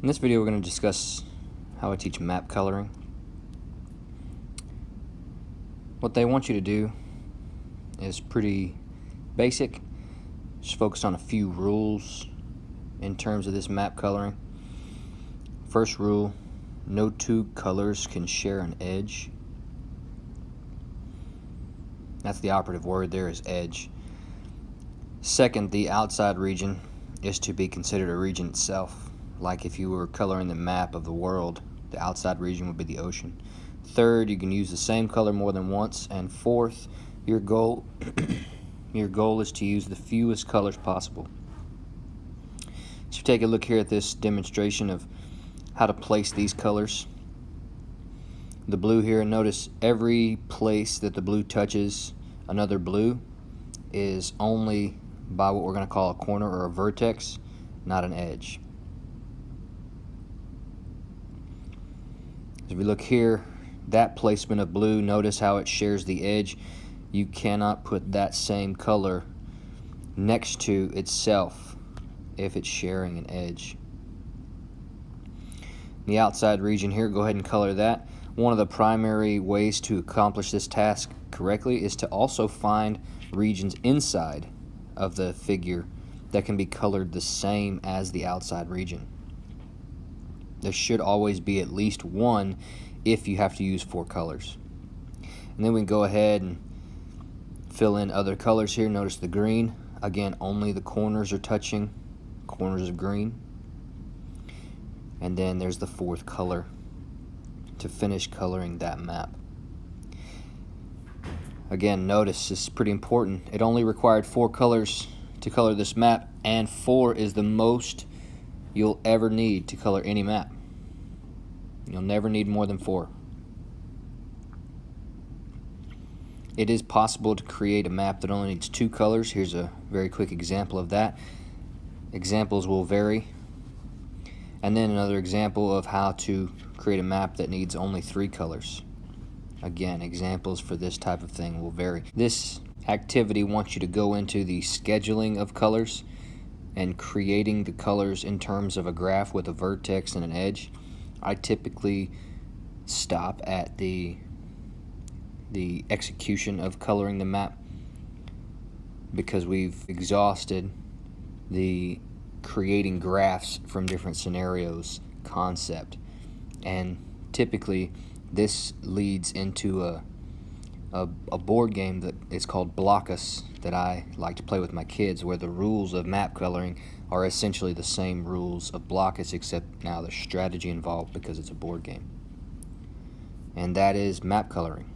In this video we're going to discuss how I teach map coloring. What they want you to do is pretty basic. Just focus on a few rules in terms of this map coloring. First rule, no two colors can share an edge. That's the operative word there, is edge. Second, the outside region is to be considered a region itself. Like if you were coloring the map of the world, the outside region would be the ocean. Third, you can use the same color more than once. And fourth, your goal is to use the fewest colors possible. So take a look here at this demonstration of how to place these colors. The blue here, notice every place that the blue touches another blue is only by what we're going to call a corner or a vertex, not an edge. If we look here, that placement of blue, notice how it shares the edge. You cannot put that same color next to itself if it's sharing an edge. The outside region here, go ahead and color that. One of the primary ways to accomplish this task correctly is to also find regions inside of the figure that can be colored the same as the outside region. There should always be at least one if you have to use 4 colors. And then we can go ahead and fill in other colors here. Notice the green. Again, only the corners are touching, corners of green. And then there's the 4th color to finish coloring that map. Again, notice this is pretty important. It only required 4 colors to color this map, and 4 is the most you'll ever need to color any map. You'll never need more than 4. It is possible to create a map that only needs 2 colors. Here's a very quick example of that. Examples will vary. And then another example of how to create a map that needs only 3 colors. Again, examples for this type of thing will vary. This activity wants you to go into the scheduling of colors and creating the colors in terms of a graph with a vertex and an edge. I typically stop at the execution of coloring the map because we've exhausted the creating graphs from different scenarios concept, and typically this leads into a board game that is called Blockus that I like to play with my kids, where the rules of map coloring are essentially the same rules of Blockus, except now there's strategy involved because it's a board game. And that is map coloring.